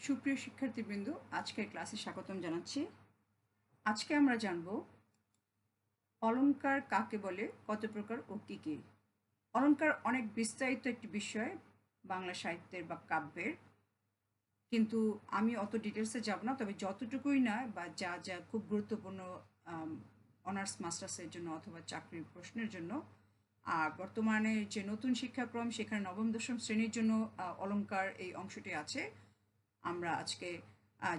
সুপ্রিয় শিক্ষার্থীবৃন্দ, আজকের ক্লাসে স্বাগতম জানাচ্ছি। আজকে আমরা জানব অলংকার কাকে বলে, কত প্রকার ও কী কী। অলংকার অনেক বিস্তারিত একটি বিষয় বাংলা সাহিত্যের বা কাব্যের, কিন্তু আমি অত ডিটেলসে যাব না। তবে যতটুকুই না বা যা যা খুব গুরুত্বপূর্ণ অনার্স মাস্টার্সের জন্য অথবা চাকরির প্রশ্নের জন্য, আর বর্তমানে যে নতুন শিক্ষাক্রম সেখানে নবম দশম শ্রেণীর জন্য অলংকার এই অংশটি আছে। আমরা আজকে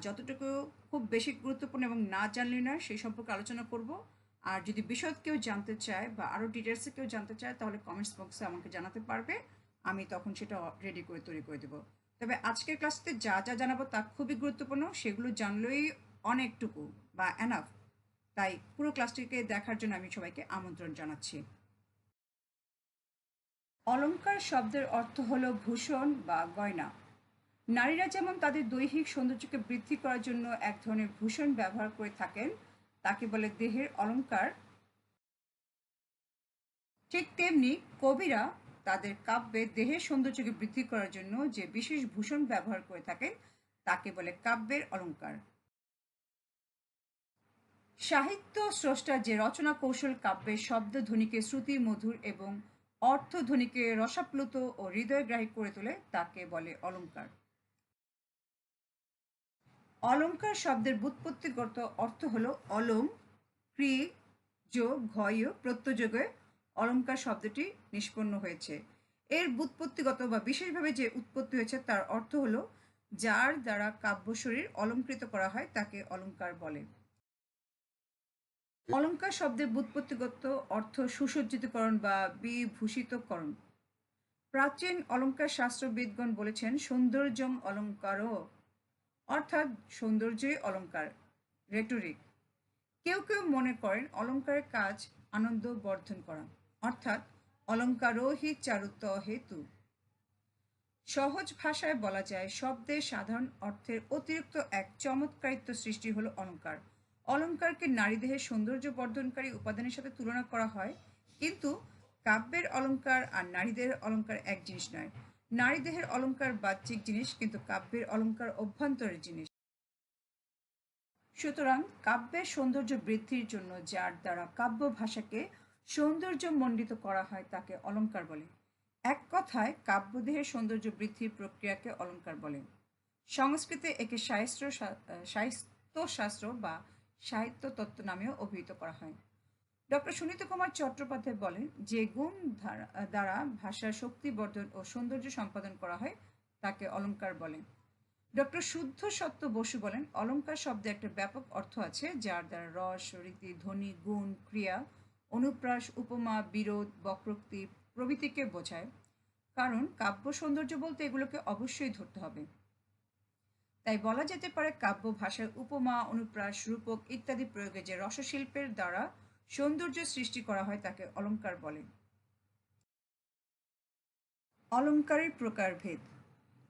যতটুকু খুব বেশি গুরুত্বপূর্ণ এবং না জানলে না সেই সম্পর্কে আলোচনা করব। আর যদি বিশদ কেউ জানতে চায় বা আরও ডিটেলসে কেউ জানতে চায় তাহলে কমেন্টস বক্সে আমাকে জানাতে পারবে, আমি তখন সেটা রেডি করে তৈরি করে দেবো। তবে আজকের ক্লাসে যা যা জানাবো তা খুবই গুরুত্বপূর্ণ, সেগুলো জানলেই অনেকটুকু বা এনাফ। তাই পুরো ক্লাসটিকে দেখার জন্য আমি সবাইকে আমন্ত্রণ জানাচ্ছি। অলংকার শব্দের অর্থ হলো ভূষণ বা গয়না। নারীরা যেমন তাদের দৈহিক সৌন্দর্যকে বৃদ্ধি করার জন্য এক ধরনের ভূষণ ব্যবহার করে থাকেন, তাকে বলে দেহের অলংকার। ঠিক তেমনি কবিরা তাদের কাব্যে দেহের সৌন্দর্যকে বৃদ্ধি করার জন্য যে বিশেষ ভূষণ ব্যবহার করে থাকেন তাকে বলে কাব্যের অলংকার। সাহিত্য স্রষ্টা যে রচনা কৌশল কাব্যের শব্দ ধ্বনিকে শ্রুতি মধুর এবং অর্থ ধ্বনিকে রসাপ্লুত ও হৃদয়গ্রাহী করে তোলে তাকে বলে অলংকার। অলংকার শব্দের ব্যুৎপত্তিগত অর্থ হলো অলম ক্রিয়ে যোগ ঘয় প্রত্যযোগে অলংকার শব্দটি নিষ্পন্ন হয়েছে। এর ব্যুৎপত্তিগত বা বিশেষভাবে যে উৎপত্তি হয়েছে তার অর্থ হলো যার দ্বারা কাব্য শরীর অলঙ্কৃত করা হয় তাকে অলংকার বলে। অলংকার শব্দের ব্যুৎপত্তিগত অর্থ সুসজ্জিতকরণ বা বিভূষিতকরণ। প্রাচীন অলংকার শাস্ত্রবিদগণ বলেছেন সৌন্দর্যম অলংকারও, অর্থাৎ সৌন্দর্যই অলংকার, রেটরিক। কেউ কেউ মনে করেন অলংকারের কাজ আনন্দ বর্ধন করা, অর্থাৎ অলংকারও হি চারুত্ব হেতু। সহজ ভাষায় বলা যায় শব্দের সাধারণ অর্থের অতিরিক্ত এক চমৎকারিত্ব সৃষ্টি হলো অলংকার। অলংকারকে নারীদেহের সৌন্দর্য বর্ধনকারী উপাদানের সাথে তুলনা করা হয়, কিন্তু কাব্যের অলংকার আর নারীদেহের অলংকার এক জিনিস নয়। নারীদেহের অলংকার বাহ্যিক জিনিস, কিন্তু কাব্যের অলংকার অভ্যন্তরের জিনিস। সুতরাং কাব্যের সৌন্দর্য বৃদ্ধির জন্য যার দ্বারা কাব্য ভাষাকে সৌন্দর্যমণ্ডিত করা হয় তাকে অলংকার বলে। এক কথায় কাব্যদেহের সৌন্দর্য বৃদ্ধির প্রক্রিয়াকে অলংকার বলে। সংস্কৃতে একে সাহিত্যশাস্ত্র বা সাহিত্য তত্ত্ব নামেও অভিহিত করা হয়। ডক্টর সুনীত কুমার চট্টোপাধ্যায় বলেন, যে গুণ দ্বারা ভাষার শক্তিবর্ধন ও সৌন্দর্য সম্পাদন করা হয় তাকে অলংকার বলে। ডক্টর শুদ্ধ সত্য বসু বলেন, অলংকার শব্দে একটা ব্যাপক অর্থ আছে যার দ্বারা রস, রীতি, ধ্বনি, গুণ, ক্রিয়া, অনুপ্রাস, উপমা, বিরোধ, বক্রোক্তি প্রভৃতিকে বোঝায়। কারণ কাব্য সৌন্দর্য বলতে এগুলোকে অবশ্যই ধরতে হবে। তাই বলা যেতে পারে কাব্য ভাষায় উপমা, অনুপ্রাস, রূপক ইত্যাদি প্রয়োগে যে রসশিল্পের দ্বারা সৌন্দর্য সৃষ্টি করা হয় তাকে অলংকার বলে। অলংকারের প্রকারভেদ।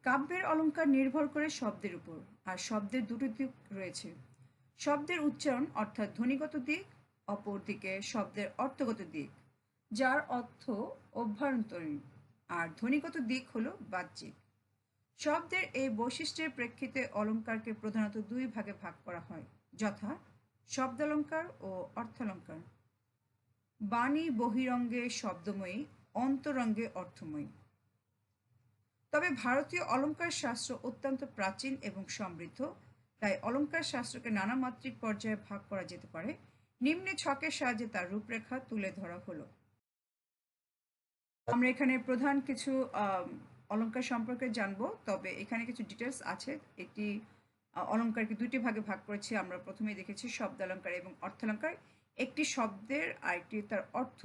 কাব্যের অলংকার নির্ভর করে শব্দের উপর, আর শব্দের দুটো দিক রয়েছে। শব্দের উচ্চারণ অর্থাৎ ধ্বনিগত দিক, অপরদিকে শব্দের অর্থগত দিক যার অর্থ অভ্যন্তরীণ, আর ধ্বনিগত দিক হলো বাহ্যিক। শব্দের এই বৈশিষ্ট্যের প্রেক্ষিতে অলংকারকে প্রধানত দুই ভাগে ভাগ করা হয়, যথা শব্দালংকার ও অর্থালংকার। বাণী বহিরঙ্গে শব্দময়ী, অন্তরঙ্গে অর্থময়ী। তবে ভারতীয় অলংকার শাস্ত্র অত্যন্ত প্রাচীন এবং সমৃদ্ধ, তাই অলংকার শাস্ত্রকে নানা মাত্রিক পর্যায়ে ভাগ করা যেতে পারে। নিম্নে ছকের সাহায্যে তার রূপরেখা তুলে ধরা হলো। আমরা এখানে প্রধান কিছু অলংকার সম্পর্কে জানবো, তবে এখানে কিছু ডিটেলস আছে। একটি অলংকারকে দুইটি ভাগে ভাগ করেছি আমরা, প্রথমেই দেখেছি শব্দালংকার এবং অর্থালংকার। একটি শব্দের আরেকটি তার অর্থ,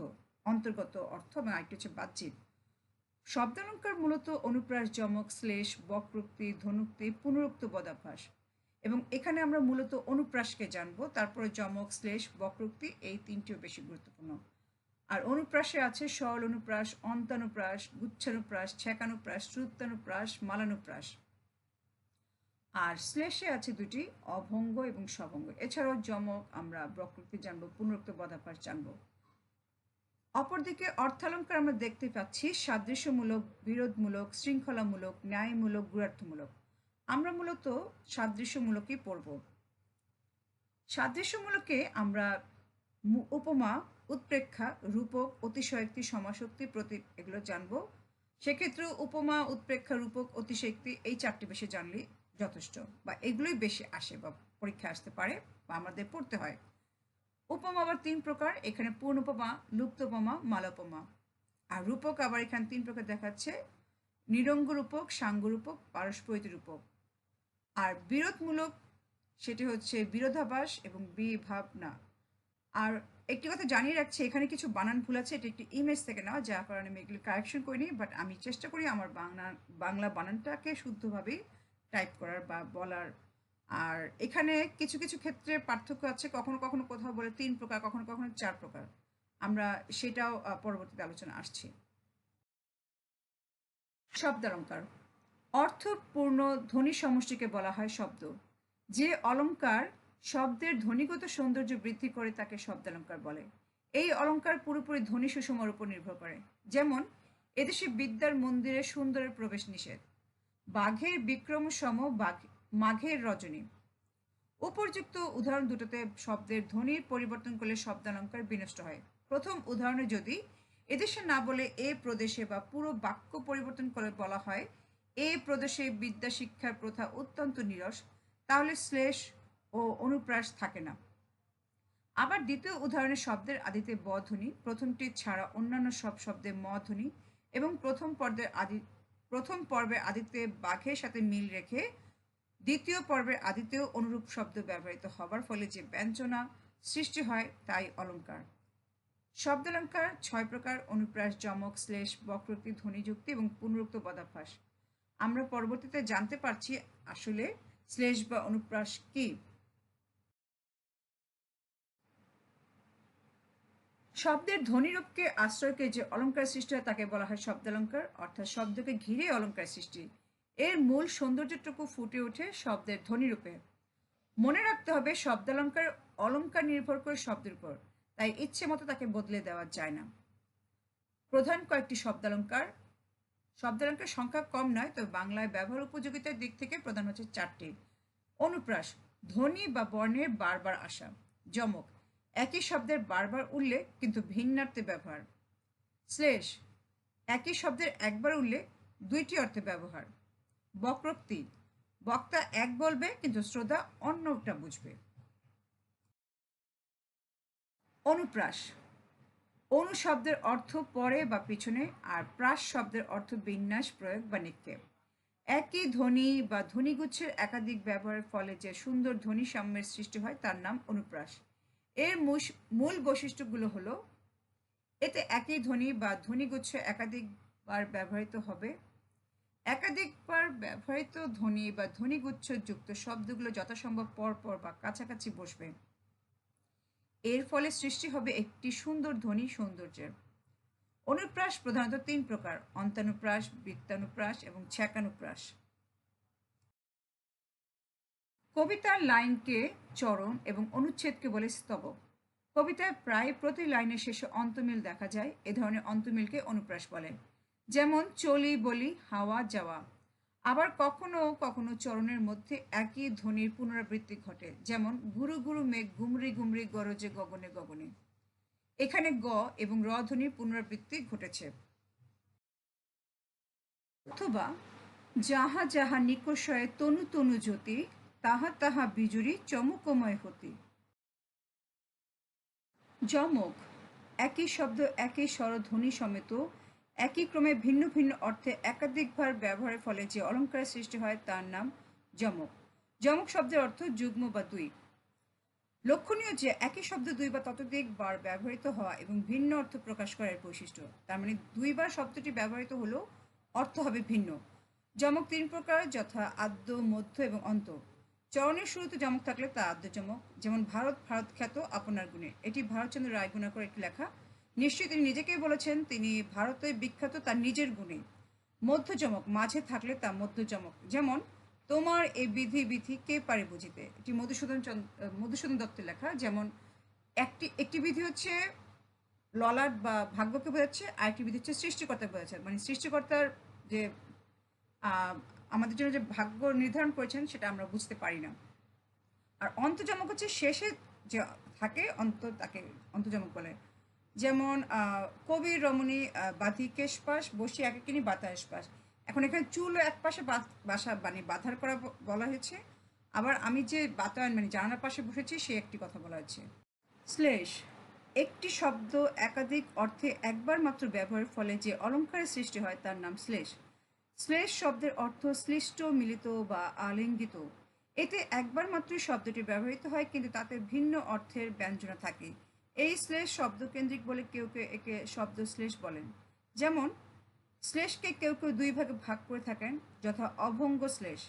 অন্তর্গত অর্থ, এবং আরেকটি হচ্ছে বাহ্যিক। শব্দালংকার মূলত অনুপ্রাস, যমক, শ্লেষ, বক্রোক্তি, ধনুক্তি, পুনরুক্ত পদাভ্যাস, এবং এখানে আমরা মূলত অনুপ্রাসকে জানবো, তারপরে যমক, শ্লেষ, বক্রোক্তি এই তিনটিও বেশি গুরুত্বপূর্ণ। আর অনুপ্রাসে আছে সরল অনুপ্রাস, অন্তানুপ্রাস, গুচ্ছানুপ্রাস, ছ্যাকানুপ্রাস, শ্রুতানুপ্রাস, মালানুপ্রাস। আর শ্লেষে আছে দুটি, অভঙ্গ এবং সভঙ্গ। এছাড়াও যমক, আমরা বক্রোক্তি জানবো, পুনরুক্ত পদাভ্যাস জানবো। অপরদিকে অর্থালংকার আমরা দেখতে পাচ্ছি সাদৃশ্যমূলক, বিরোধমূলক, শৃঙ্খলামূলক, ন্যায়মূলক, গুণার্থমূলক। আমরা মূলত সাদৃশ্যমূলকই পড়ব। সাদৃশ্যমূলকে আমরা উপমা, উৎপ্রেক্ষা, রূপক, অতিশয়োক্তি, সমাসোক্তি, প্রতীক এগুলো জানবো। সেক্ষেত্রে উপমা, উৎপ্রেক্ষা, রূপক, অতিশয়োক্তি এই চারটি বেশি জানলেই যথেষ্ট, বা এগুলোই বেশি আসে বা পরীক্ষা আসতে পারে বা আমাদের পড়তে হয়। উপমা আবার 3 প্রকার, এখানে পূর্ণ উপমা, লুপ্ত উপমা, মালোপমা। আর রূপক আবার এখানে 3 প্রকার দেখাচ্ছে, নিরঙ্গ রূপক, সাঙ্গ রূপক, পারস্পরিক রূপক। আর বিরোধমূলক সেটি হচ্ছে বিরোধাভাস এবং বিভাবনা। আর একটি কথা জানিয়ে রাখছি, এখানে কিছু বানান ভুল আছে, এটি একটি ইমেজ থেকে নেওয়া, যার কারণে আমি এগুলো কারেকশন করিনি, বাট আমি চেষ্টা করি আমার বাংলা বানানটাকে শুদ্ধভাবেই টাইপ করার বা বলার। আর এখানে কিছু কিছু ক্ষেত্রে পার্থক্য আছে, কখনো কখনো কোথাও বলে 3 প্রকার, কখনো কখনো 4 প্রকার। আমরা সেটাও পরবর্তীতে আলোচনা আসছি। শব্দালঙ্কার অর্থপূর্ণ ধ্বনি সমষ্টিকে বলা হয় শব্দ। যে অলঙ্কার শব্দের ধ্বনিগত সৌন্দর্য বৃদ্ধি করে তাকে শব্দালঙ্কার বলে। এই অলঙ্কার পুরোপুরি ধ্বনি সুষমার উপর নির্ভর করে। যেমন, এদেশে বিদ্যার মন্দিরে সুন্দরের প্রবেশ নিষেধ, বাঘের বিক্রম সম মাঘের রজনী। উপর্যুক্ত উদাহরণ দুটোতে শব্দের ধ্বনির পরিবর্তন করলে শব্দালঙ্কার বিনষ্ট হয়। প্রথম উদাহরণে যদি এদেশে না বলে এ প্রদেশে বা পুরো বাক্য পরিবর্তন করে বলা হয় এ প্রদেশে বিদ্যা শিক্ষার প্রথা অত্যন্ত নিরস, তাহলে শ্লেষ ও অনুপ্রাস থাকে না। আবার দ্বিতীয় উদাহরণে শব্দের আদিতে ব ধ্বনি, প্রথমটি ছাড়া অন্যান্য সব শব্দে ম ধ্বনি, এবং প্রথম পর্বের আদিতে বাঘের সাথে মিল রেখে দ্বিতীয় পর্বের আদিতেও অনুরূপ শব্দ ব্যবহৃত হবার ফলে যে ব্যঞ্জনা সৃষ্টি হয় তাই অলঙ্কার। শব্দালঙ্কার 6 প্রকার: অনুপ্রাস, যমক, শ্লেষ, বক্রোক্তি, ধ্বনিযুক্তি এবং পুনরুক্ত পদাভ্যাস। আমরা পরবর্তীতে জানতে পারছি আসলে শ্লেষ বা অনুপ্রাস কি। শব্দের ধ্বনিরূপকে আশ্রয়কে যে অলঙ্কার সৃষ্টি হয় তাকে বলা হয় শব্দালঙ্কার, অর্থাৎ শব্দকে ঘিরে অলঙ্কার সৃষ্টি। এর মূল সৌন্দর্যটুকু ফুটে ওঠে শব্দের ধ্বনিরূপে। মনে রাখতে হবে শব্দালঙ্কার অলঙ্কার নির্ভর করে শব্দের উপর, তাই ইচ্ছে মতো তাকে বদলে দেওয়া যায় না। প্রধান কয়েকটি শব্দালঙ্কার সংখ্যা কম নয়, তবে বাংলায় ব্যবহার উপযোগিতার দিক থেকে প্রধান হচ্ছে 4টি। অনুপ্রাস, ধ্বনি বা বর্ণের বারবার আসা। যমক, একই শব্দের বারবার উল্লেখ কিন্তু ভিন্নার্থে ব্যবহার। শ্লেষ, একই শব্দের একবার উল্লেখ দুইটি অর্থে ব্যবহার। বক্রোক্তি, বক্তা এক বলবে কিন্তু শ্রোতা অন্যটা বুঝবে। অনুপ্রাস, অনু শব্দের অর্থ পরে বা পিছনে, আর প্রাস শব্দের অর্থ বিন্যাস, প্রয়োগ বা নিক্ষেপ। একই ধ্বনি বা ধ্বনিগুচ্ছের একাধিক ব্যবহারের ফলে যে সুন্দর ধ্বনি সাম্যের সৃষ্টি হয় তার নাম অনুপ্রাস। এর মূল বৈশিষ্ট্যগুলো হলো, এতে একই ধ্বনি বা ধ্বনিগুচ্ছ একাধিকবার ব্যবহৃত হবে। একাধিকবার ব্যবহৃত ধ্বনি বা ধ্বনিগুচ্ছ যুক্ত শব্দগুলো যথাসম্ভব পরপর বা কাছাকাছি বসবে। এর ফলে সৃষ্টি হবে একটি সুন্দর ধ্বনি সৌন্দর্যের। অনুপ্রাস প্রধানত 3 প্রকার: অন্তানুপ্রাস, বৃত্তানুপ্রাস এবং ছ্যাকানুপ্রাস। কবিতার লাইনকে চরণ এবং অনুচ্ছেদকে বলে স্তবক। কবিতায় প্রায় প্রতি লাইনের শেষে অন্তমিল দেখা যায়, এ ধরনের অন্তমিলকে অনুপ্রাস বলে। যেমন, চলি বলি হাওয়া যাওয়া। আবার কখনো কখনো চরণের মধ্যে একই ধ্বনির পুনরাবৃত্তি ঘটে, যেমন গুরু গুরু মেঘ গুমরি গুমরি গরজে গগনে গগনে। এখানে গ এবং র ধ্বনির পুনরাবৃত্তি ঘটেছে। অথবা, যাহা যাহা নিকষয়ে তনু তনু জ্যোতি, তাহা তাহা বিজুরি চমকময় হতি। যমক, একই শব্দ একই স্বরধ্বনি সমেত একই ক্রমে ভিন্ন ভিন্ন অর্থে একাধিকবার ব্যবহারের ফলে যে অলঙ্কারের সৃষ্টি হয় তার নাম যমক। যমক শব্দের অর্থ যুগ্ম বা দুই। লক্ষণীয় যে একই শব্দ 2 বা ততোধিক বার ব্যবহৃত হওয়া এবং ভিন্ন অর্থ প্রকাশ করার বৈশিষ্ট্য। তার মানে 2 বার শব্দটি ব্যবহৃত হলেও অর্থ হবে ভিন্ন। যমক 3 প্রকার, যথা আদ্য, মধ্য এবং অন্ত। চরণের শুরুতে যমক থাকলে তা আদ্য যমক। যেমন, ভারত ভারত খ্যাত আপনার গুণে, এটি ভারতচন্দ্র রায়গুণাকর একটি লেখা। নিশ্চয়ই তিনি নিজেকেই বলেছেন তিনি ভারতে বিখ্যাত তার নিজের গুণে। মধ্য যমক, মাঝে থাকলে তা মধ্য যমক। যেমন, তোমার এ বিধি বিধি কে পারে বুঝিতে, এটি মধুসূদন দত্তের লেখা। যেমন, একটি বিধি হচ্ছে ললাট বা ভাগ্যকে বোঝাচ্ছে, আরেকটি বিধি হচ্ছে সৃষ্টিকর্তা বোঝাচ্ছে, মানে সৃষ্টিকর্তার যে আমাদের জন্য যে ভাগ্য নির্ধারণ করেছেন সেটা আমরা বুঝতে পারি না। আর অন্তর্যমক হচ্ছে শেষে যে থাকে তাকে অন্তর্যমক বলে। যেমন কবি রমণী বাঁধি কেশপাশ বসি একাকিনী বাতাস পাশ। এখন এখানে চুল এক পাশে বাসা মানে বাধার করা বলা হয়েছে, আবার আমি যে বাতায়ন মানে জানালার পাশে বসেছি সে একটি কথা বলা হয়েছে। শ্লেষ একটি শব্দ একাধিক অর্থে একবার মাত্র ব্যবহারের ফলে যে অলঙ্কারের সৃষ্টি হয় তার নাম শ্লেষ। শ্লেষ শব্দের অর্থ শ্লিষ্ট, মিলিত বা আলিঙ্গিত। এতে একবার মাত্রই শব্দটি ব্যবহৃত হয়, কিন্তু তাতে ভিন্ন অর্থের ব্যঞ্জনা থাকে। এই শ্লেষ শব্দকেন্দ্রিক বলে কেউ কেউ একে শব্দ শ্লেষ বলেন। যেমন শ্লেষকে কেউ কেউ দুই ভাগে ভাগ করে থাকেন, যথা অভঙ্গ শ্লেষ।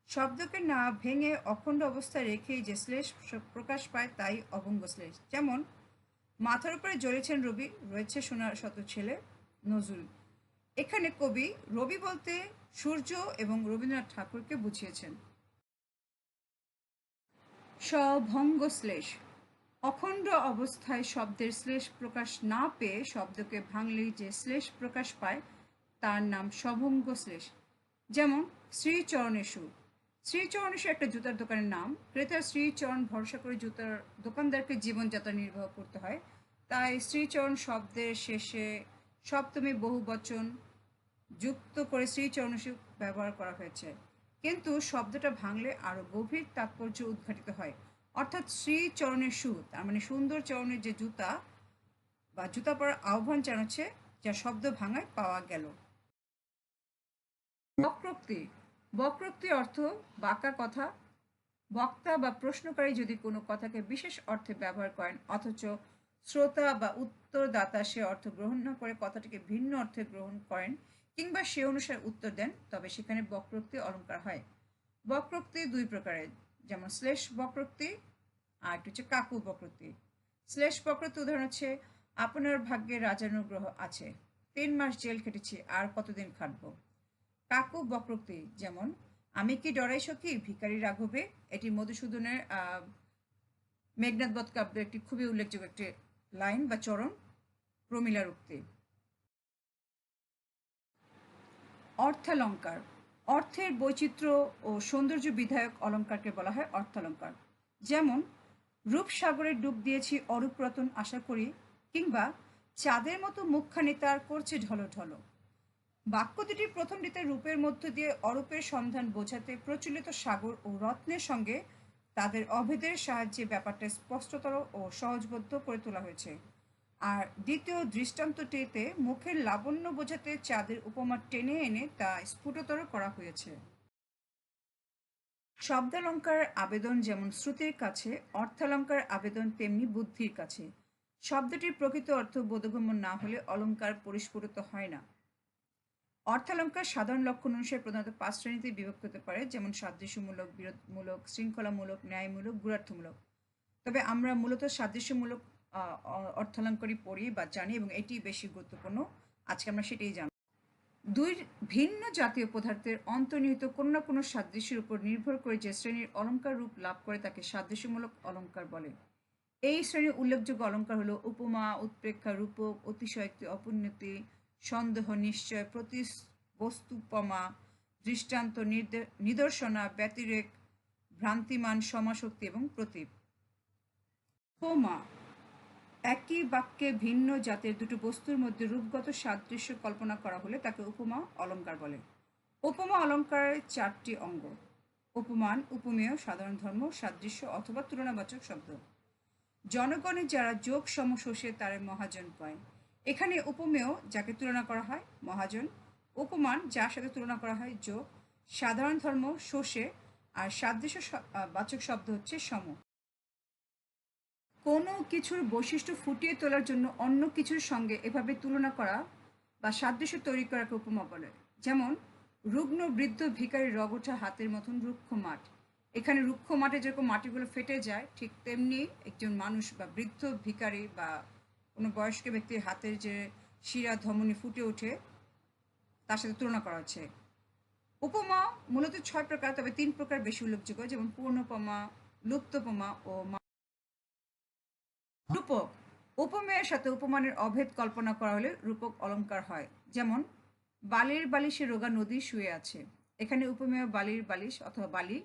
শব্দকে না ভেঙে অখণ্ড অবস্থায় রেখেই যে শ্লেষ প্রকাশ পায় তাই অভঙ্গ শ্লেষ। যেমন মাথার উপরে জ্বলেছেন রবি, রয়েছে সোনার শত ছেলে, নজরুল। এখানে কবি রবি বলতে সূর্য এবং রবীন্দ্রনাথ ঠাকুরকে বুঝিয়েছেন। সভঙ্গ শ্লেষ অখণ্ড অবস্থায় শব্দের শ্লেষ প্রকাশ না পেয়ে শব্দকে ভাঙলেই যে শ্লেষ প্রকাশ পায় তার নাম সভঙ্গ শ্লেষ। যেমন শ্রীচরণেশু। শ্রীচরণেশু একটা জুতার দোকানের নাম। ক্রেতার শ্রীচরণ ভরসা করে জুতার দোকানদারকে জীবনযাত্রা নির্বাহ করতে হয়, তাই শ্রীচরণ শব্দের শেষে সপ্তমী বহুবচন যুক্ত করে শ্রীচরণেশু ব্যবহার করা হয়েছে। কিন্তু শব্দটা ভাঙলে আরো গভীর তাৎপর্য উদ্ঘাটিত হয়, অর্থাৎ শ্রীচরণেশু তার মানে সুন্দর চরণের যে জুতা বা জুতা পরার আহ্বান জানাচ্ছে, যা শব্দ ভাঙায় পাওয়া গেল। বক্রোক্তি। বক্রোক্তি অর্থ বাঁকা কথা। বক্তা বা প্রশ্নকারী যদি কোনো কথাকে বিশেষ অর্থে ব্যবহার করেন অথচ শ্রোতা বা উত্তরদাতা সে অর্থ গ্রহণ না করে কথাটিকে ভিন্ন অর্থে গ্রহণ করেন কিংবা সে অনুসারে উত্তর দেন, তবে সেখানে বক্রোক্তি অলঙ্কার হয়। বক্রোক্তি দুই প্রকারের, যেমন শ্লেষ বক্রোক্তি আর একটা হচ্ছে কাকু বক্রোক্তি। শ্লেষ বক্রোক্তি উদাহরণ হচ্ছে, আপনার ভাগ্যে রাজানুগ্রহ আছে, 3 মাস জেল খেটেছি, আর কতদিন খাটবো। কাকু বক্রোক্তি যেমন, আমি কি ডরাই সখী ভিখারি রাঘবে। এটি মধুসূদনের মেঘনাদ বধ কাব্যের একটি খুবই উল্লেখযোগ্য একটি লাইন বা চরণ। প্রমিলার উক্তি। অর্থালঙ্কার অর্থের বৈচিত্র্য ও সৌন্দর্য বিধায়ক অলঙ্কারকে বলা হয় অর্থালঙ্কার। যেমন রূপসাগরে ডুব দিয়েছি অরূপ রতন আশা করি, কিংবা চাঁদের মতো মুখখানি তার করছে ঢলো ঢলো। বাক্য দুটির প্রথমটিতে রূপের মধ্য দিয়ে অরূপের সন্ধান বোঝাতে প্রচলিত সাগর ও রত্নের সঙ্গে তাদের অভেদের সাহায্যে ব্যাপারটা স্পষ্টতর ও সহজবোধ্য করে তোলা হয়েছে। আর দ্বিতীয় দৃষ্টান্তটিতে মুখের লাবণ্য বোঝাতে চাঁদের উপমা টেনে এনে তা স্ফুটতর করা হয়েছে। শব্দালঙ্কার আবেদন যেমন শ্রুতির কাছে, অর্থালঙ্কার আবেদন তেমনি বুদ্ধির কাছে। শব্দটির প্রকৃত অর্থ বোধগম্য না হলে অলঙ্কার পরিস্ফুটিত হয় না। অর্থালঙ্কার সাধারণ লক্ষণ অনুসারে প্রধানত 5 শ্রেণীতে বিভক্ত হতে পারে, যেমন সাদৃশ্যমূলক, বিরোধমূলক, শৃঙ্খলামূলক, ন্যায়মূলক, গুণার্থমূলক। তবে আমরা মূলত সাদৃশ্যমূলক অর্থালঙ্কারই পড়ি বা জানি, এবং এটি বেশি গুরুত্বপূর্ণ। আজকে আমরা সেটাই জানব। দুই ভিন্ন জাতীয় পদার্থের অন্তর্নিহিত কোনো না কোনো সাদৃশ্যের উপর নির্ভর করে যে শ্রেণীর অলঙ্কার রূপ লাভ করে তাকে সাদৃশ্যমূলক অলঙ্কার বলে। এই শ্রেণীর উল্লেখযোগ্য অলঙ্কার হলো উপমা, উৎপ্রেক্ষা, রূপক, অতিশয়োক্তি, অপূর্ণতি, সন্দেহ, নিশ্চয়, বস্তুপমা, দৃষ্টান্ত, নিদর্শনা, ব্যতিরেক, ভ্রান্তিমান, সমাশক্তি এবং প্রতীপ। উপমা একই বাক্যে ভিন্ন জাতের দুটো বস্তুর মধ্যে রূপগত সাদৃশ্য কল্পনা করা হলে তাকে উপমা অলঙ্কার বলে। উপমা অলঙ্কারের 4টি অঙ্গ: উপমান, উপমেয়, সাধারণ ধর্ম, সাদৃশ্য অথবা তুলনাবাচক শব্দ। জনগণে যারা যোগ সম শোষে তারে মহাজন কয়। এখানে উপমেয় যাকে তুলনা করা হয় মহাজন, উপমান যার সাথে তুলনা করা হয় যোগ, সাধারণ ধর্ম শোষে, আর সাদৃশ্য বাচক শব্দ হচ্ছে সম। কোনো কিছুর বৈশিষ্ট্য ফুটিয়ে তোলার জন্য অন্য কিছুর সঙ্গে এভাবে তুলনা করা বা সাদৃশ্য তৈরি করাকে উপমা বলে। যেমন রুগ্ন বৃদ্ধ ভিখারি রগোঠা হাতের মতন রুক্ষ মাঠ। এখানে রুক্ষ মাঠে যেরকম মাটিগুলো ফেটে যায়, ঠিক তেমনি একজন মানুষ বা বৃদ্ধ ভিখারি বা কোনো বয়স্ক ব্যক্তির হাতের যে শিরা ধমনী ফুটে ওঠে তার সাথে তুলনা করা হচ্ছে। উপমা মূলত 6 প্রকার, তবে 3 প্রকার বেশি উল্লেখযোগ্য, যেমন পূর্ণোপমা, লুপ্তোপমা ও রূপক। উপমেয়ের সাথে উপমানের অভেদ কল্পনা করা হলে রূপক অলঙ্কার হয়। যেমন বালির বালিশে রোগা নদী শুয়ে আছে। এখানে উপমেয় বালির বালিশ অথবা বালি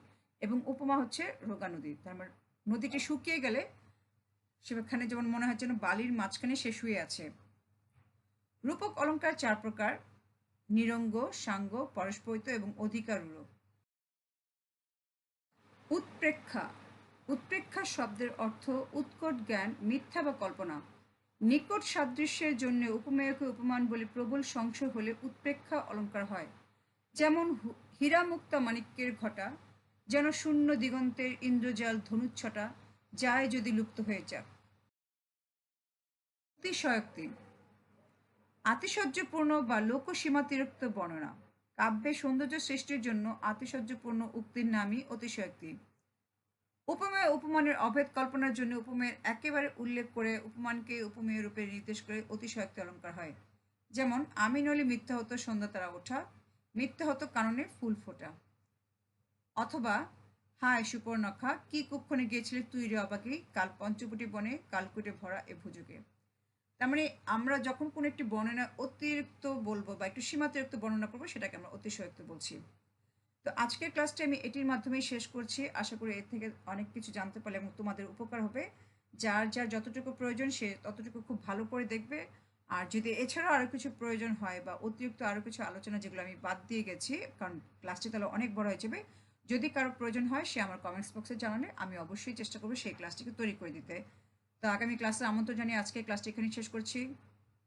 এবং উপমা হচ্ছে রোগা নদী। তার মানে নদীটি শুকিয়ে গেলে সেখানে যেমন মনে হয় যেন বালির মাঝখানে সে শুয়ে আছে। রূপক অলঙ্কার 4 প্রকার: নিরঙ্গ, সাঙ্গ, পরস্পরিত এবং অধিকারূঢ়। উৎপ্রেক্ষা। উৎপ্রেক্ষা শব্দের অর্থ উৎকট জ্ঞান, মিথ্যা বা কল্পনা। নিকট সাদৃশ্যের জন্য উপমেয়কে উপমান বলে প্রবল সংশয় হলে উৎপ্রেক্ষা অলঙ্কার হয়। যেমন হীরা মুক্তা মাণিক্যের ঘটা, যেন শূন্য দিগন্তের ইন্দ্রজাল ধনুচ্ছটা, যায় যদি লুপ্ত হয়ে যাক। অতিশয়োক্তি। আতিশয্যপূর্ণ বা লোকসীমাতিরিক্ত বর্ণনা। কাব্যে সৌন্দর্য সৃষ্টির জন্য আতিশয্যপূর্ণ উক্তির নামই অতিশয়োক্তি। উপমেয় উপমানের অভেদ কল্পনার জন্য উপমেয়ের একেবারে উল্লেখ করে উপমানকে উপমেয় রূপে নির্দেশ করে অতিশয়োক্তি অলঙ্কার হয়। যেমন আমি নলি মিথ্যা হতো সন্ধ্যা তারা ওঠা, মিথ্যা হতো কাননে ফুল ফোটা। অথবা হায় সুপর্ণখা, কি কুক্ষণে গিয়েছিলি তুই রে অবাকি, কাল পঞ্চবটি বনে কালকুটে ভরা এ ভুজুগে। তার মানে আমরা যখন কোনো একটি বর্ণনা অতিরিক্ত বলবো বা একটু সীমাতিরিক্ত বর্ণনা করবো সেটাকে আমরা অতিশয়োক্তি বলছি। তো আজকের ক্লাসটা আমি এটির মাধ্যমেই শেষ করছি। আশা করি এর থেকে অনেক কিছু জানতে পারলে এবং তোমাদের উপকার হবে। যার যার যতটুকু প্রয়োজন সে ততটুকু খুব ভালো করে দেখবে। আর যদি এছাড়াও আরও কিছু প্রয়োজন হয় বা অতিরিক্ত আরও কিছু আলোচনা যেগুলো আমি বাদ দিয়ে গেছি, কারণ ক্লাসটি তাহলে অনেক বড় হয়ে যাবে, যদি কারো প্রয়োজন হয় সে আমার কমেন্টস বক্সে জানালে আমি অবশ্যই চেষ্টা করবো সেই ক্লাসটিকে তৈরি করে দিতে। তো আগামী ক্লাসে আমন্ত্রণ জানিয়ে আজকে ক্লাসটি এখানেই শেষ করছি।